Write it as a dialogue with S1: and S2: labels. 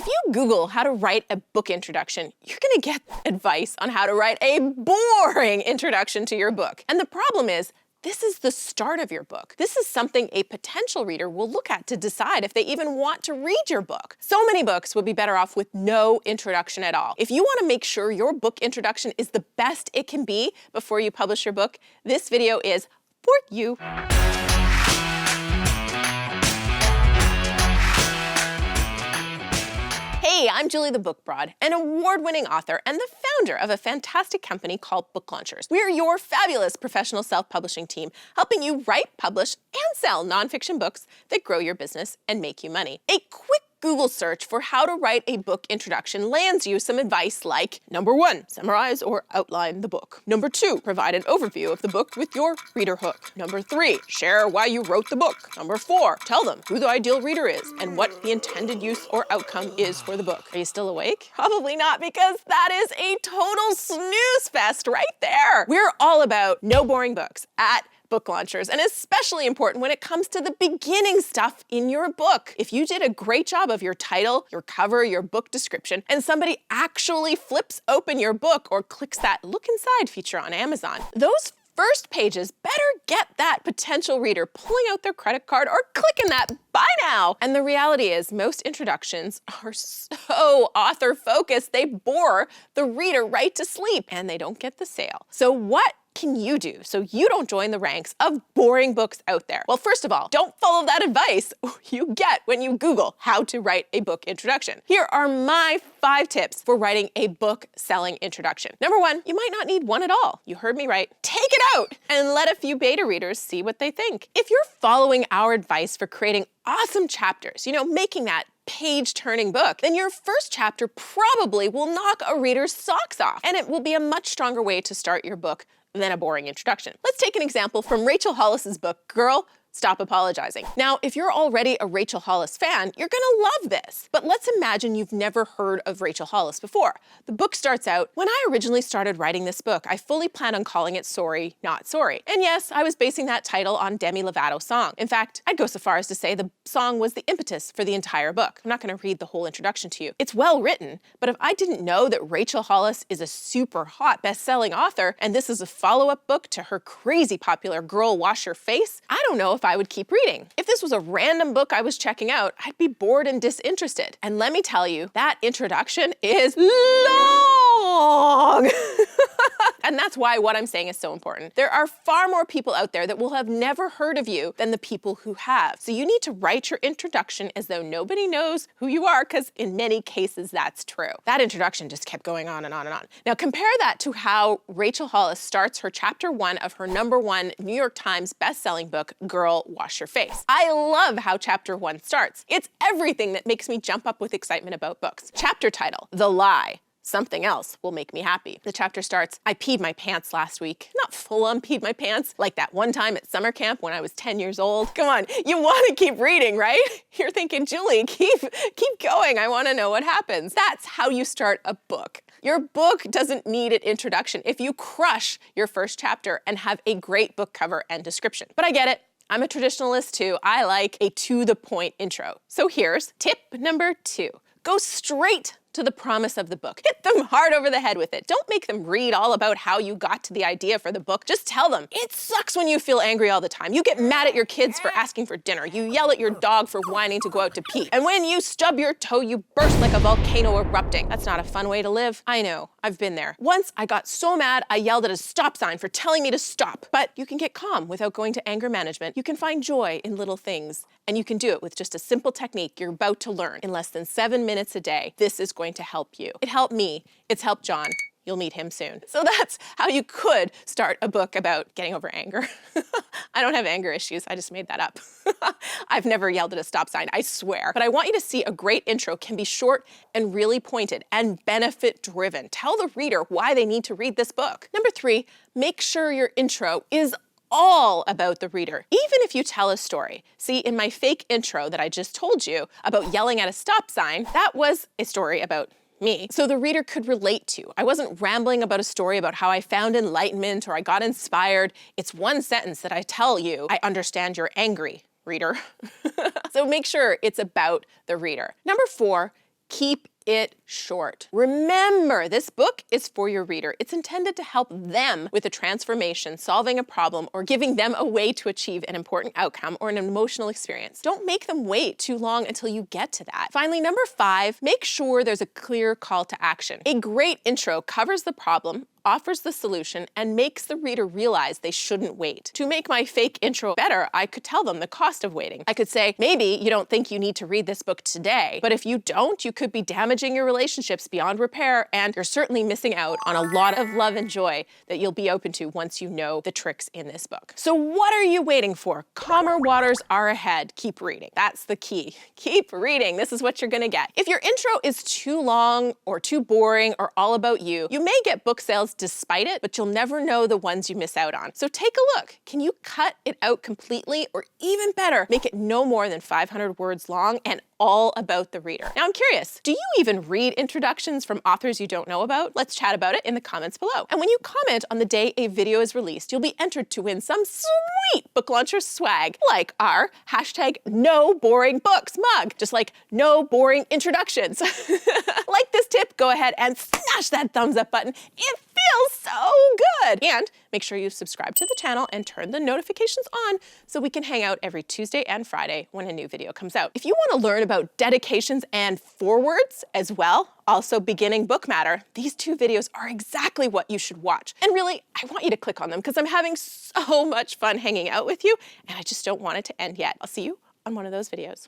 S1: If you Google how to write a book introduction, you're gonna get advice on how to write a boring introduction to your book. And the problem is, this is the start of your book. This is something a potential reader will look at to decide if they even want to read your book. So many books would be better off with no introduction at all. If you want to make sure your book introduction is the best it can be before you publish your book, this video is for you. Hey, I'm Julie the Book Broad, an award-winning author and the founder of a fantastic company called Book Launchers. We're your fabulous professional self-publishing team, helping you write, publish, and sell nonfiction books that grow your business and make you money. A quick Google search for how to write a book introduction lands you some advice like, number 1, summarize or outline the book. Number 2, provide an overview of the book with your reader hook. Number 3, share why you wrote the book. Number 4, tell them who the ideal reader is and what the intended use or outcome is for the book. Are you still awake? Probably not, because that is a total snooze fest right there. We're all about no boring books at Book Launchers, and especially important when it comes to the beginning stuff in your book. If you did a great job of your title, your cover, your book description, and somebody actually flips open your book or clicks that look inside feature on Amazon, those first pages better get that potential reader pulling out their credit card or clicking that buy now. And the reality is most introductions are so author-focused, they bore the reader right to sleep and they don't get the sale. So what can you do so you don't join the ranks of boring books out there? Well, first of all, don't follow that advice you get when you Google how to write a book introduction. Here are my 5 tips for writing a book selling introduction. Number 1, you might not need one at all. You heard me right. Take it out and let a few beta readers see what they think. If you're following our advice for creating awesome chapters, making that page-turning book, then your first chapter probably will knock a reader's socks off, and it will be a much stronger way to start your book than a boring introduction. Let's take an example from Rachel Hollis's book, Girl, Stop Apologizing. Now, if you're already a Rachel Hollis fan, you're gonna love this. But let's imagine you've never heard of Rachel Hollis before. The book starts out, when I originally started writing this book, I fully planned on calling it Sorry, Not Sorry. And yes, I was basing that title on Demi Lovato's song. In fact, I'd go so far as to say the song was the impetus for the entire book. I'm not gonna read the whole introduction to you. It's well written, but if I didn't know that Rachel Hollis is a super hot best-selling author, and this is a follow-up book to her crazy popular Girl, Wash Your Face, I don't know if I would keep reading. If this was a random book I was checking out, I'd be bored and disinterested. And let me tell you, that introduction is long. And that's why what I'm saying is so important. There are far more people out there that will have never heard of you than the people who have. So you need to write your introduction as though nobody knows who you are, because in many cases that's true. That introduction just kept going on and on and on. Now compare that to how Rachel Hollis starts her chapter 1 of her #1 New York Times best-selling book, Girl, Wash Your Face. I love how chapter 1 starts. It's everything that makes me jump up with excitement about books. Chapter title, The Lie. Something else will make me happy. The chapter starts, I peed my pants last week. Not full on peed my pants, like that one time at summer camp when I was 10 years old. Come on, you wanna keep reading, right? You're thinking, Julie, keep going. I wanna know what happens. That's how you start a book. Your book doesn't need an introduction if you crush your first chapter and have a great book cover and description. But I get it. I'm a traditionalist too. I like a to-the-point intro. So here's tip number 2. Go straight to the promise of the book. Hit them hard over the head with it. Don't make them read all about how you got to the idea for the book. Just tell them, it sucks when you feel angry all the time. You get mad at your kids for asking for dinner. You yell at your dog for whining to go out to pee. And when you stub your toe, you burst like a volcano erupting. That's not a fun way to live. I know, I've been there. Once I got so mad, I yelled at a stop sign for telling me to stop. But you can get calm without going to anger management. You can find joy in little things. And you can do it with just a simple technique you're about to learn in less than 7 minutes a day. This is going to help you. It helped me. It's helped John. You'll meet him soon. So that's how you could start a book about getting over anger. I don't have anger issues. I just made that up. I've never yelled at a stop sign, I swear. But I want you to see a great intro can be short and really pointed and benefit driven. Tell the reader why they need to read this book. Number 3, make sure your intro is all about the reader, even if you tell a story. See, in my fake intro that I just told you about yelling at a stop sign, that was a story about me, so the reader could relate to. I wasn't rambling about a story about how I found enlightenment or I got inspired. It's one sentence that I tell you, I understand you're angry, reader. So make sure it's about the reader. Number 4, Keep it short. Remember, this book is for your reader. It's intended to help them with a transformation, solving a problem, or giving them a way to achieve an important outcome or an emotional experience. Don't make them wait too long until you get to that. Finally, number 5, make sure there's a clear call to action. A great intro covers the problem, offers the solution, and makes the reader realize they shouldn't wait. To make my fake intro better, I could tell them the cost of waiting. I could say, maybe you don't think you need to read this book today, but if you don't, you could be damaging your relationships beyond repair, and you're certainly missing out on a lot of love and joy that you'll be open to once you know the tricks in this book. So what are you waiting for? Calmer waters are ahead. Keep reading. That's the key. Keep reading. This is what you're gonna get. If your intro is too long or too boring or all about you, you may get book sales despite it, but you'll never know the ones you miss out on. So take a look. Can you cut it out completely, or even better, make it no more than 500 words long and all about the reader? Now I'm curious, do you even read introductions from authors you don't know about? Let's chat about it in the comments below. And when you comment on the day a video is released, you'll be entered to win some sweet Book Launcher swag, like our #NoBoringBooks mug, just like no boring introductions. Like this tip, go ahead and smash that thumbs up button. It feels so good. And make sure you subscribe to the channel and turn the notifications on so we can hang out every Tuesday and Friday when a new video comes out. If you want to learn about dedications and forewords as well, also beginning book matter, these 2 videos are exactly what you should watch. And really, I want you to click on them because I'm having so much fun hanging out with you, and I just don't want it to end yet. I'll see you on one of those videos.